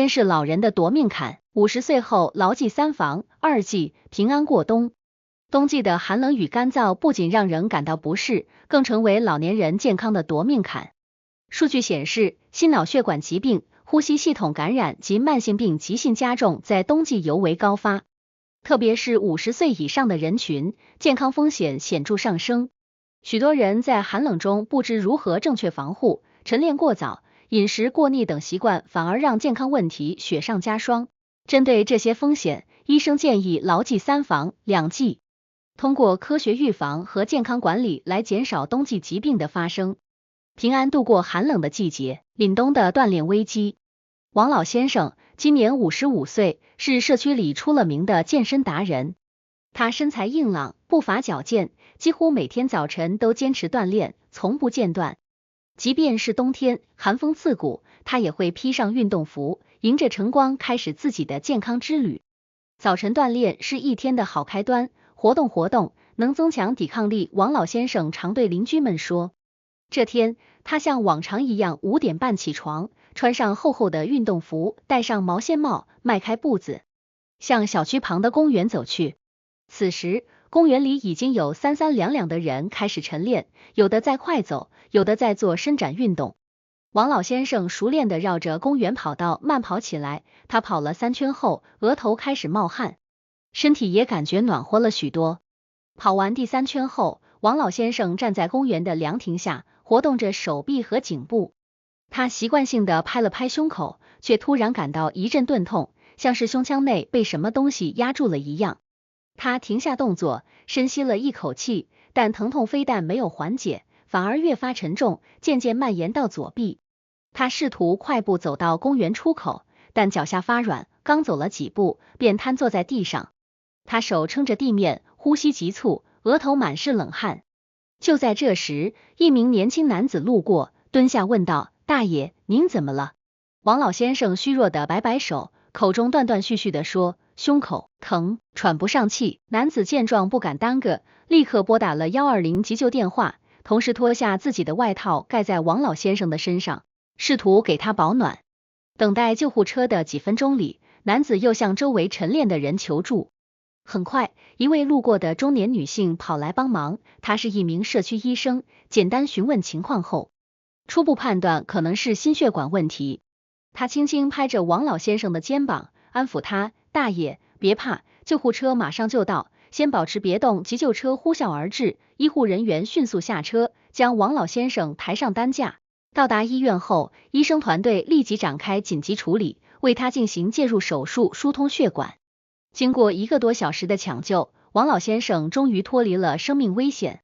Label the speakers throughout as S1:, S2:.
S1: 天是老人的夺命坎，50岁后牢记3防，2忌平安过冬。冬季的寒冷与干燥不仅让人感到不适，更成为老年人健康的夺命坎。数据显示，心脑血管疾病、呼吸系统感染及慢性病急性加重在冬季尤为高发，特别是50岁以上的人群，健康风险显著上升。许多人在寒冷中不知如何正确防护，晨练过早、饮食过腻等习惯反而让健康问题雪上加霜。针对这些风险，医生建议牢记3防2忌，通过科学预防和健康管理来减少冬季疾病的发生，平安度过寒冷的季节。凛冬的锻炼危机。王老先生今年55岁，是社区里出了名的健身达人。他身材硬朗，步伐矫健，几乎每天早晨都坚持锻炼，从不间断。即便是冬天寒风刺骨，他也会披上运动服，迎着晨光开始自己的健康之旅。早晨锻炼是一天的好开端，活动活动能增强抵抗力。王老先生常对邻居们说，这天他像往常一样5点半起床，穿上厚厚的运动服，戴上毛线帽，迈开步子，向小区旁的公园走去。此时公园里已经有三三两两的人开始晨练，有的在快走，有的在做伸展运动。王老先生熟练地绕着公园跑道慢跑起来，他跑了3圈后，额头开始冒汗，身体也感觉暖和了许多。跑完第3圈后，王老先生站在公园的凉亭下，活动着手臂和颈部。他习惯性地拍了拍胸口，却突然感到一阵钝痛，像是胸腔内被什么东西压住了一样。他停下动作，深吸了一口气，但疼痛非但没有缓解，反而越发沉重，渐渐蔓延到左臂。他试图快步走到公园出口，但脚下发软，刚走了几步，便瘫坐在地上。他手撑着地面，呼吸急促，额头满是冷汗。就在这时，一名年轻男子路过，蹲下问道：“大爷，您怎么了？”王老先生虚弱的摆摆手，口中断断续续的说：“胸口疼，喘不上气。”男子见状不敢耽搁，立刻拨打了120急救电话，同时脱下自己的外套盖在王老先生的身上，试图给他保暖。等待救护车的几分钟里，男子又向周围晨练的人求助。很快，一位路过的中年女性跑来帮忙，她是一名社区医生，简单询问情况后，初步判断可能是心血管问题。她轻轻拍着王老先生的肩膀，安抚他：“大爷，别怕，救护车马上就到，先保持别动。”急救车呼啸而至，医护人员迅速下车，将王老先生抬上担架。到达医院后，医生团队立即展开紧急处理，为他进行介入手术，疏通血管。经过1个多小时的抢救，王老先生终于脱离了生命危险。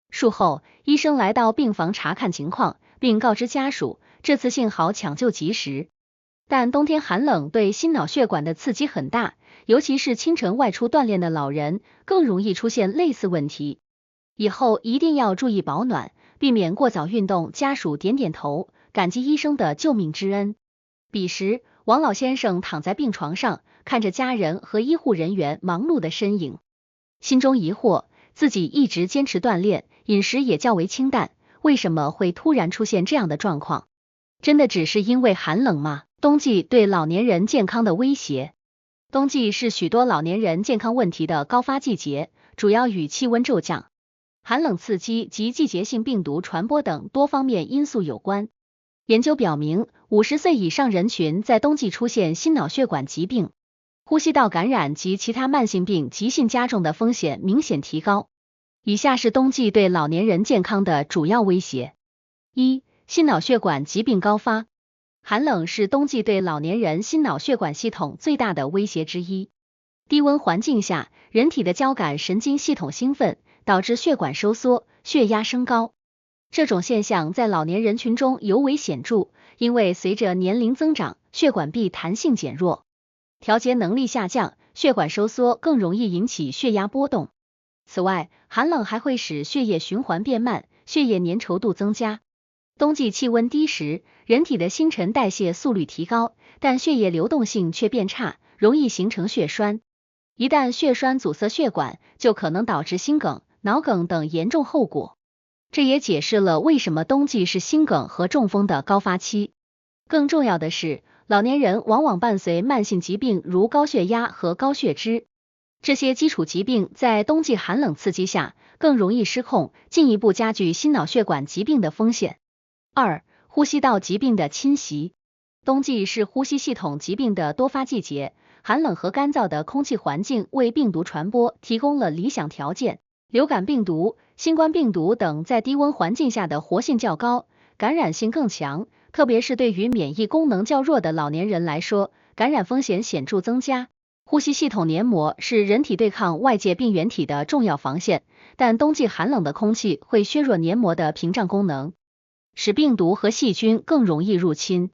S1: 术后，医生来到病房查看情况，并告知家属，这次幸好抢救及时。但冬天寒冷对心脑血管的刺激很大，尤其是清晨外出锻炼的老人，更容易出现类似问题。以后一定要注意保暖，避免过早运动。家属点点头，感激医生的救命之恩。彼时，王老先生躺在病床上，看着家人和医护人员忙碌的身影，心中疑惑，自己一直坚持锻炼，饮食也较为清淡，为什么会突然出现这样的状况？真的只是因为寒冷吗？冬季对老年人健康的威胁。冬季是许多老年人健康问题的高发季节，主要与气温骤降、寒冷刺激及季节性病毒传播等多方面因素有关。研究表明，50岁以上人群在冬季出现心脑血管疾病、呼吸道感染及其他慢性病急性加重的风险明显提高。以下是冬季对老年人健康的主要威胁。1、心脑血管疾病高发。寒冷是冬季对老年人心脑血管系统最大的威胁之一。低温环境下，人体的交感神经系统兴奋，导致血管收缩，血压升高。这种现象在老年人群中尤为显著，因为随着年龄增长，血管壁弹性减弱，调节能力下降，血管收缩更容易引起血压波动。此外，寒冷还会使血液循环变慢，血液粘稠度增加。冬季气温低时，人体的新陈代谢速率提高，但血液流动性却变差，容易形成血栓。一旦血栓阻塞血管，就可能导致心梗、脑梗等严重后果。这也解释了为什么冬季是心梗和中风的高发期。更重要的是，老年人往往伴随慢性疾病如高血压和高血脂，这些基础疾病在冬季寒冷刺激下更容易失控，进一步加剧心脑血管疾病的风险。2、呼吸道疾病的侵袭。冬季是呼吸系统疾病的多发季节，寒冷和干燥的空气环境为病毒传播提供了理想条件。流感病毒、新冠病毒等在低温环境下的活性较高，感染性更强，特别是对于免疫功能较弱的老年人来说，感染风险显著增加。呼吸系统黏膜是人体对抗外界病原体的重要防线，但冬季寒冷的空气会削弱黏膜的屏障功能，使病毒和细菌更容易入侵。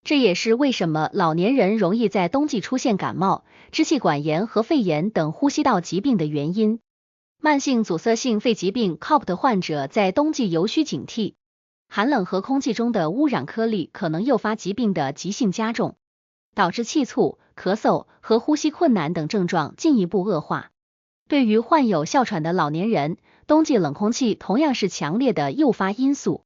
S1: 这也是为什么老年人容易在冬季出现感冒、支气管炎和肺炎等呼吸道疾病的原因。慢性阻塞性肺疾病 COPD 患者在冬季尤需警惕，寒冷和空气中的污染颗粒可能诱发疾病的急性加重，导致气促、咳嗽和呼吸困难等症状进一步恶化。对于患有哮喘的老年人，冬季冷空气同样是强烈的诱发因素，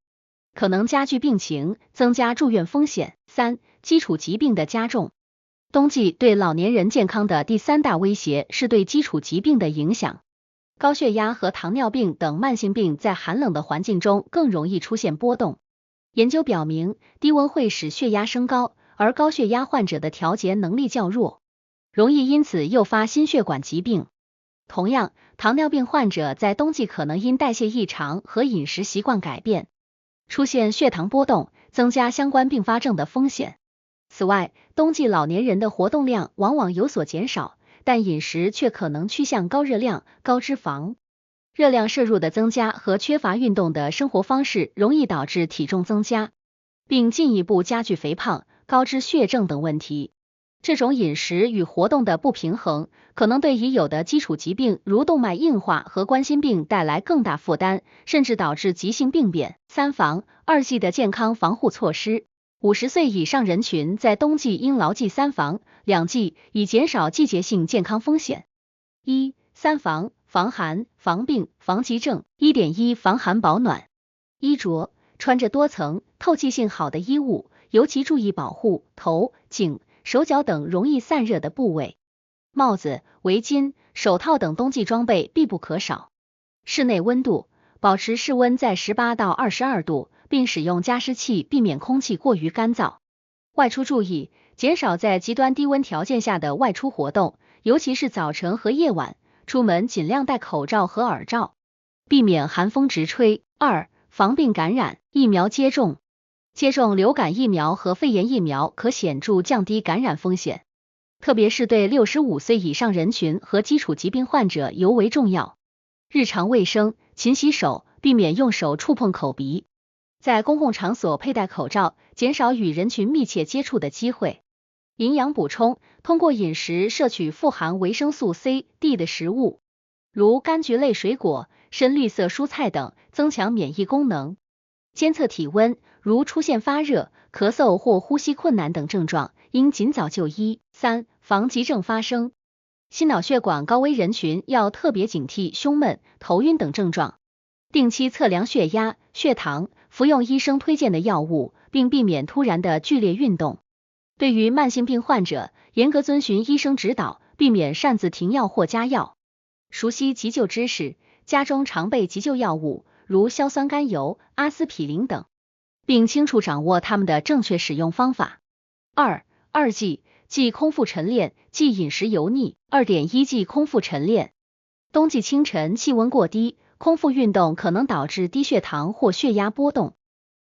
S1: 可能加剧病情，增加住院风险。3、基础疾病的加重。冬季对老年人健康的第3大威胁是对基础疾病的影响。高血压和糖尿病等慢性病在寒冷的环境中更容易出现波动。研究表明，低温会使血压升高，而高血压患者的调节能力较弱，容易因此诱发心血管疾病。同样，糖尿病患者在冬季可能因代谢异常和饮食习惯改变，出现血糖波动，增加相关并发症的风险。此外，冬季老年人的活动量往往有所减少，但饮食却可能趋向高热量、高脂肪。热量摄入的增加和缺乏运动的生活方式容易导致体重增加，并进一步加剧肥胖、高脂血症等问题。这种饮食与活动的不平衡，可能对已有的基础疾病如动脉硬化和冠心病带来更大负担，甚至导致急性病变。3、防2季的健康防护措施。50岁以上人群在冬季应牢记3防2忌，以减少季节性健康风险。3防：防寒、防病、防急症。1.1 防寒保暖。衣着：穿着多层、透气性好的衣物，尤其注意保护头、颈、手脚等容易散热的部位。帽子、围巾、手套等冬季装备必不可少。室内温度：保持室温在18到22度，并使用加湿器避免空气过于干燥。外出注意，减少在极端低温条件下的外出活动，尤其是早晨和夜晚，出门尽量戴口罩和耳罩，避免寒风直吹。2、防病感染，疫苗接种。接种流感疫苗和肺炎疫苗可显著降低感染风险，特别是对65岁以上人群和基础疾病患者尤为重要。日常卫生，勤洗手，避免用手触碰口鼻。在公共场所佩戴口罩，减少与人群密切接触的机会。营养补充，通过饮食摄取富含维生素 C、D 的食物，如柑橘类水果、深绿色蔬菜等，增强免疫功能。监测体温，如出现发热、咳嗽或呼吸困难等症状，应尽早就医。3、防急症发生。心脑血管高危人群要特别警惕胸闷、头晕等症状，定期测量血压、血糖，服用医生推荐的药物，并避免突然的剧烈运动。对于慢性病患者，严格遵循医生指导，避免擅自停药或加药。熟悉急救知识，家中常备急救药物，如硝酸甘油、阿司匹林等，并清楚掌握它们的正确使用方法。2忌：忌空腹晨练，忌饮食油腻。2.1忌空腹晨练。冬季清晨气温过低，空腹运动可能导致低血糖或血压波动，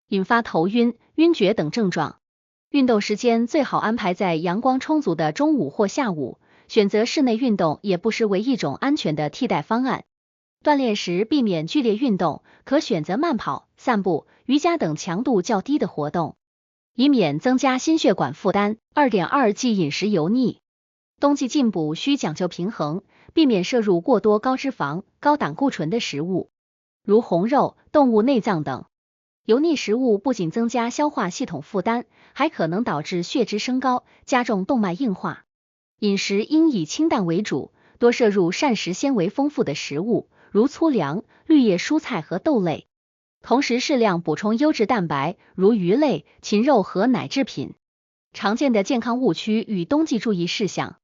S1: 引发头晕、晕厥等症状。运动时间最好安排在阳光充足的中午或下午，选择室内运动也不失为一种安全的替代方案。锻炼时避免剧烈运动，可选择慢跑、散步、瑜伽等强度较低的活动，以免增加心血管负担。2.2忌饮食油腻。冬季进补需讲究平衡，避免摄入过多高脂肪、高胆固醇的食物，如红肉、动物内脏等。油腻食物不仅增加消化系统负担，还可能导致血脂升高，加重动脉硬化。饮食应以清淡为主，多摄入膳食纤维丰富的食物，如粗粮、绿叶蔬菜和豆类，同时适量补充优质蛋白，如鱼类、禽肉和奶制品。常见的健康误区与冬季注意事项。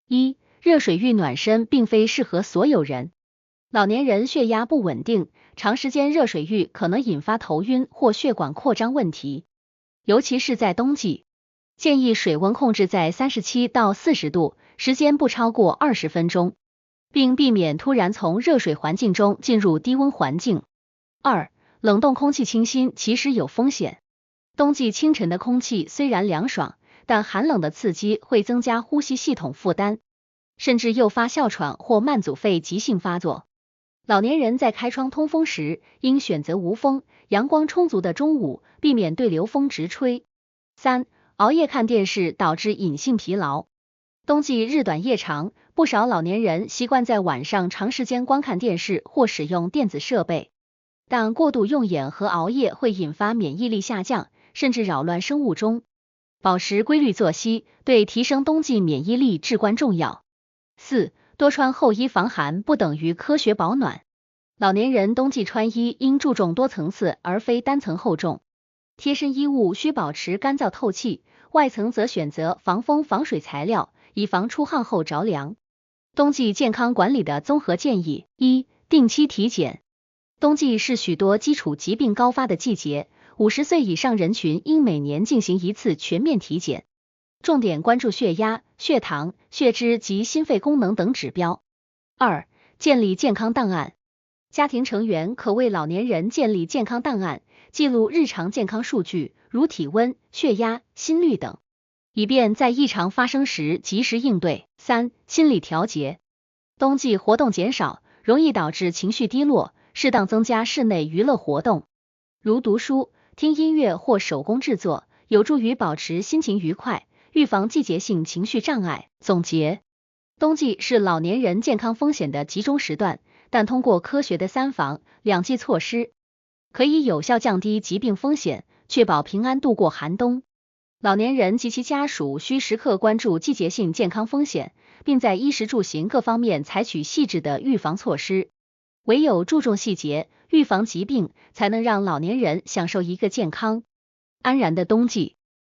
S1: 一、热水浴暖身并非适合所有人。老年人血压不稳定，长时间热水浴可能引发头晕或血管扩张问题，尤其是在冬季。建议水温控制在37到40度，时间不超过20分钟，并避免突然从热水环境中进入低温环境。二、冷冻空气清新其实有风险。冬季清晨的空气虽然凉爽，但寒冷的刺激会增加呼吸系统负担，甚至诱发哮喘或慢阻肺急性发作。老年人在开窗通风时，应选择无风、阳光充足的中午，避免对流风直吹。三、熬夜看电视导致隐性疲劳。冬季日短夜长，不少老年人习惯在晚上长时间观看电视或使用电子设备，但过度用眼和熬夜会引发免疫力下降，甚至扰乱生物钟。保持规律作息，对提升冬季免疫力至关重要。四、多穿厚衣防寒不等于科学保暖。老年人冬季穿衣应注重多层次而非单层厚重，贴身衣物需保持干燥透气，外层则选择防风防水材料，以防出汗后着凉。冬季健康管理的综合建议：一、定期体检。冬季是许多基础疾病高发的季节，50岁以上人群应每年进行一次全面体检，重点关注血压、血糖、血脂及心肺功能等指标。二、建立健康档案。家庭成员可为老年人建立健康档案，记录日常健康数据，如体温、血压、心率等，以便在异常发生时及时应对。三、心理调节。冬季活动减少，容易导致情绪低落，适当增加室内娱乐活动，如读书、听音乐或手工制作，有助于保持心情愉快，预防季节性情绪障碍。总结：冬季是老年人健康风险的集中时段，但通过科学的3防2忌措施，可以有效降低疾病风险，确保平安度过寒冬。老年人及其家属需时刻关注季节性健康风险，并在衣食住行各方面采取细致的预防措施。唯有注重细节，预防疾病，才能让老年人享受一个健康安然的冬季。